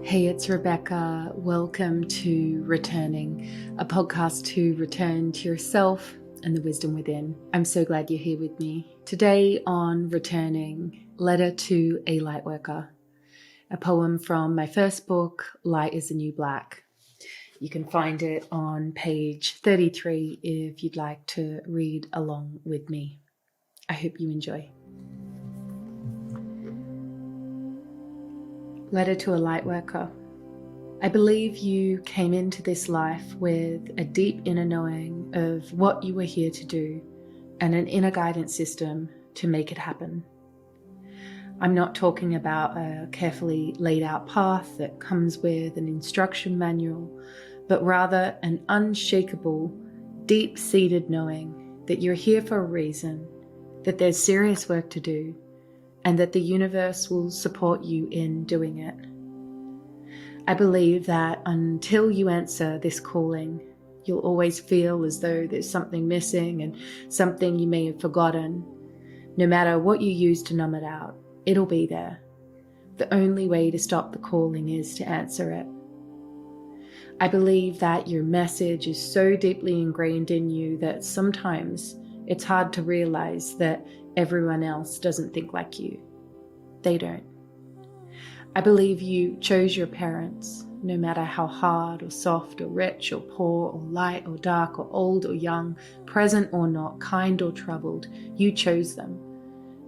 Hey, it's Rebecca. Welcome to Returning, a podcast to return to yourself and the wisdom within. I'm so glad you're here with me. Today on Returning, Letter to a Lightworker, a poem from my first book, Light is the New Black. You can find it on page 33 if you'd like to read along with me. I hope you enjoy. Letter to a Lightworker. I believe you came into this life with a deep inner knowing of what you were here to do and an inner guidance system to make it happen. I'm not talking about a carefully laid out path that comes with an instruction manual, but rather an unshakable, deep-seated knowing that you're here for a reason, that there's serious work to do, and that the universe will support you in doing it. I believe that until you answer this calling, you'll always feel as though there's something missing and something you may have forgotten. No matter what you use to numb it out, it'll be there. The only way to stop the calling is to answer it. I believe that your message is so deeply ingrained in you that sometimes it's hard to realize that everyone else doesn't think like you. They don't. I believe you chose your parents, no matter how hard or soft or rich or poor or light or dark or old or young, present or not, kind or troubled, you chose them.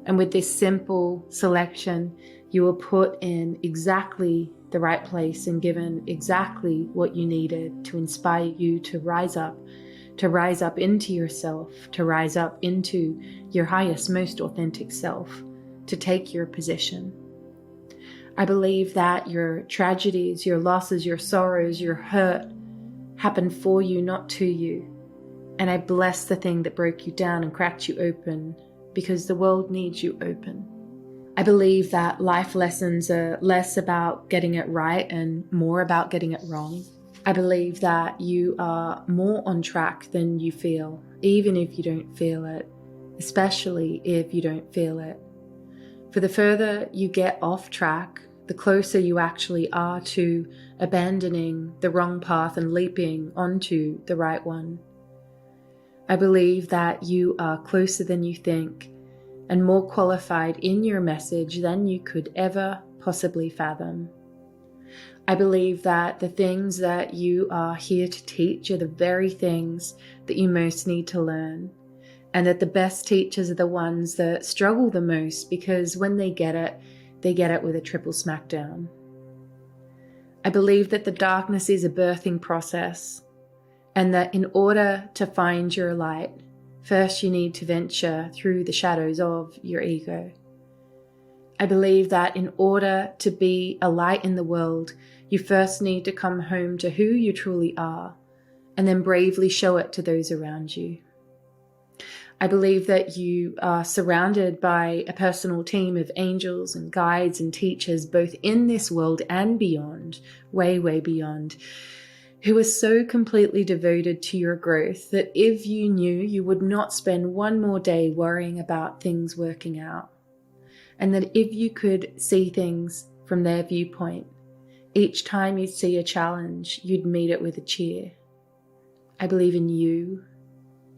And with this simple selection, you were put in exactly the right place and given exactly what you needed to inspire you to rise up into yourself, to rise up into your highest, most authentic self, to take your position. I believe that your tragedies, your losses, your sorrows, your hurt happened for you, not to you. And I bless the thing that broke you down and cracked you open, because the world needs you open. I believe that life lessons are less about getting it right and more about getting it wrong. I believe that you are more on track than you feel, even if you don't feel it, especially if you don't feel it. For the further you get off track, the closer you actually are to abandoning the wrong path and leaping onto the right one. I believe that you are closer than you think and more qualified in your message than you could ever possibly fathom. I believe that the things that you are here to teach are the very things that you most need to learn, and that the best teachers are the ones that struggle the most, because when they get it with a triple smackdown. I believe that the darkness is a birthing process, and that in order to find your light, first you need to venture through the shadows of your ego. I believe that in order to be a light in the world, you first need to come home to who you truly are, and then bravely show it to those around you. I believe that you are surrounded by a personal team of angels and guides and teachers, both in this world and beyond, way, way beyond, who are so completely devoted to your growth that if you knew, you would not spend one more day worrying about things working out. And that if you could see things from their viewpoint, each time you'd see a challenge, you'd meet it with a cheer. I believe in you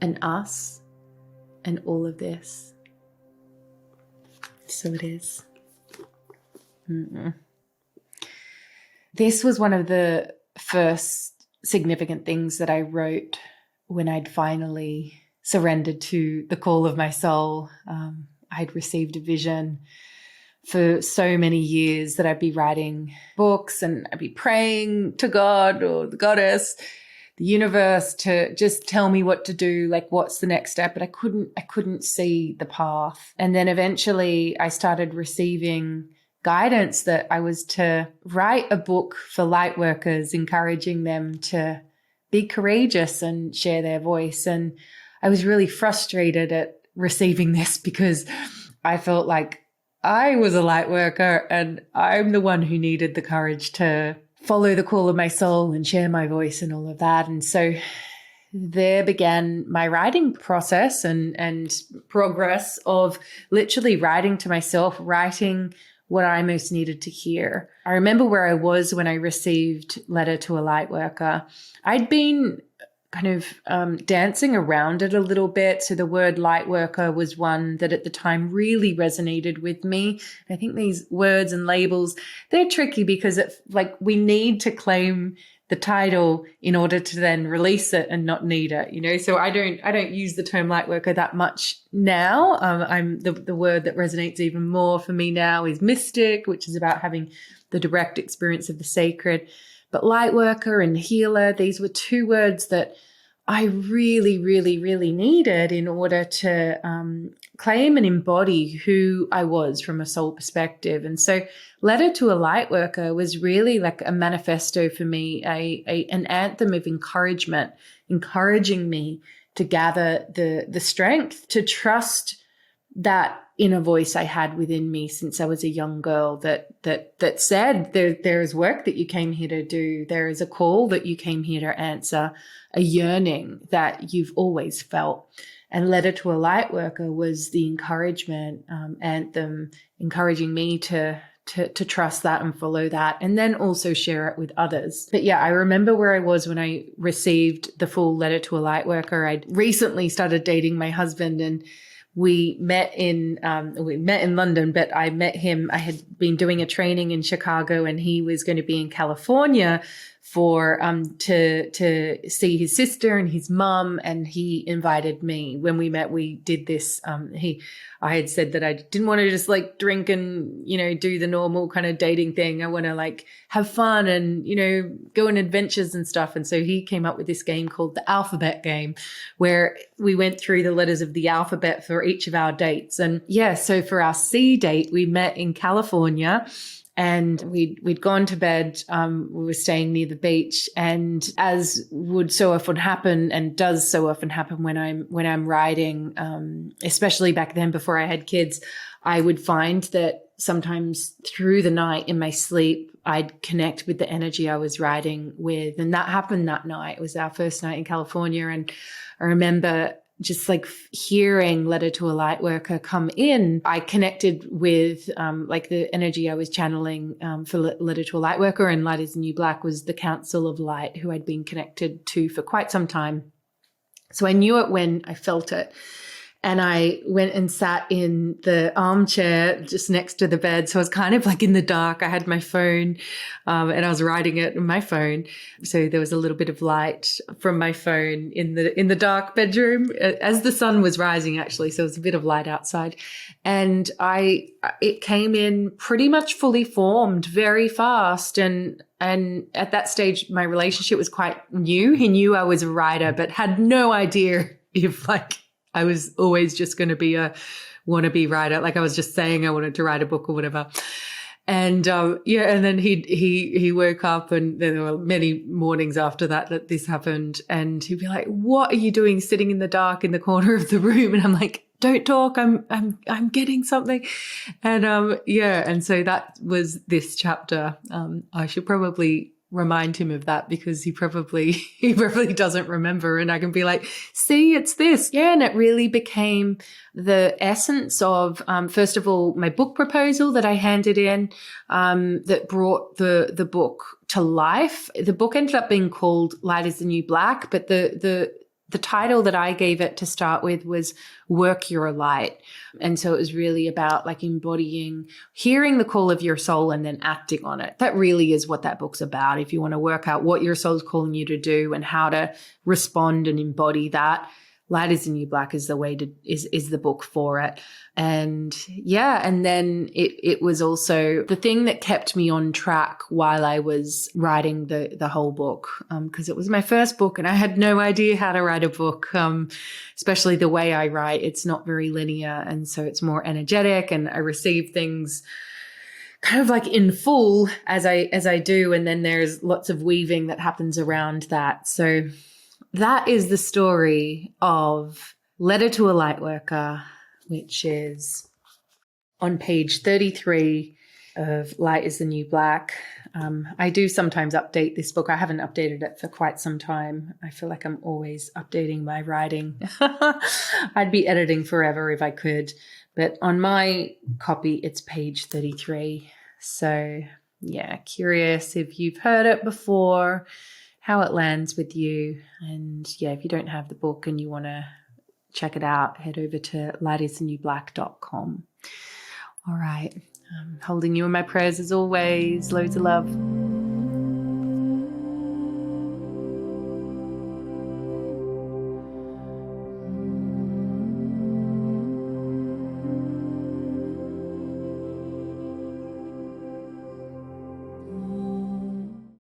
and us and all of this. So it is. This was one of the first significant things that I wrote when I'd finally surrendered to the call of my soul. I'd received a vision for so many years that I'd be writing books and I'd be praying to God or the goddess, the universe, to just tell me what to do, like what's the next step. But I couldn't see the path. And then eventually I started receiving guidance that I was to write a book for light workers, encouraging them to be courageous and share their voice. And I was really frustrated at receiving this because I felt like I was a light worker and I'm the one who needed the courage to follow the call of my soul and share my voice and all of that. And so there began my writing process and progress of literally writing to myself, writing what I most needed to hear. I remember where I was when I received Letter to a Lightworker. I'd been kind of dancing around it a little bit. So the word lightworker was one that at the time really resonated with me. I think these words and labels, they're tricky because it's like we need to claim the title in order to then release it and not need it, you know? So I don't use the term lightworker that much now. I'm the word that resonates even more for me now is mystic, which is about having the direct experience of the sacred. But lightworker and healer, these were two words that I really, really, really needed in order to claim and embody who I was from a soul perspective. And so Letter to a Lightworker was really like a manifesto for me, an anthem of encouragement, encouraging me to gather the strength to trust that inner voice I had within me since I was a young girl that said there is work that you came here to do. There is a call that you came here to answer, a yearning that you've always felt. And Letter to a Lightworker was the encouragement anthem, encouraging me to trust that and follow that, and then also share it with others. But yeah, I remember where I was when I received the full Letter to a Lightworker. I'd recently started dating my husband, and we met in London, but I met him. I had been doing a training in Chicago, and he was going to be in California for to see his sister and his mum, and he invited me. When we met, we did this. I had said that I didn't want to just like drink and, you know, do the normal kind of dating thing. I want to like have fun and, you know, go on adventures and stuff. And so he came up with this game called the alphabet game, where we went through the letters of the alphabet for each of our dates. And yeah, so for our C date, we met in California. And we'd gone to bed. We were staying near the beach, and as would so often happen, and does so often happen when I'm writing, especially back then before I had kids, I would find that sometimes through the night in my sleep, I'd connect with the energy I was writing with, and that happened that night. It was our first night in California, and I remember just like hearing Letter to a Lightworker come in, I connected with like the energy I was channeling for Letter to a Lightworker, and Light is the New Black was the Council of Light, who I'd been connected to for quite some time. So I knew it when I felt it. And I went and sat in the armchair just next to the bed. So I was kind of like in the dark. I had my phone and I was writing it on my phone. So there was a little bit of light from my phone in the dark bedroom as the sun was rising, actually. So it was a bit of light outside. And it came in pretty much fully formed very fast. And at that stage, my relationship was quite new. He knew I was a writer, but had no idea if like I was always just going to be a wannabe writer. Like I was just saying I wanted to write a book or whatever. And and then he woke up, and there were many mornings after that this happened, and he'd be like, "What are you doing sitting in the dark in the corner of the room?" And I'm like, "Don't talk. I'm getting something." And and so that was this chapter. I should probably remind him of that, because he probably doesn't remember, and I can be like, see, it's this. Yeah. And it really became the essence of, first of all, my book proposal that I handed in, that brought the book to life. The book ended up being called Light is the New Black, but the title that I gave it to start with was Work Your Light. And so it was really about like embodying, hearing the call of your soul and then acting on it. That really is what that book's about. If you want to work out what your soul's calling you to do and how to respond and embody that, Light is the New Black is the way to, is the book for it. And yeah, and then it was also the thing that kept me on track while I was writing the whole book, because it was my first book and I had no idea how to write a book, especially the way I write. It's not very linear, and so it's more energetic, and I receive things kind of like in full as I do, and then there's lots of weaving that happens around that. So that is the story of Letter to a Lightworker, which is on page 33 of Light is the New Black. I do sometimes update this book. I haven't updated it for quite some time. I feel like I'm always updating my writing. I'd be editing forever if I could. But on my copy, it's page 33. So yeah, curious if you've heard it before, how it lands with you. And yeah, if you don't have the book and you want to check it out, head over to lightisthenewblack.com. All right. I'm holding you in my prayers as always. Loads of love.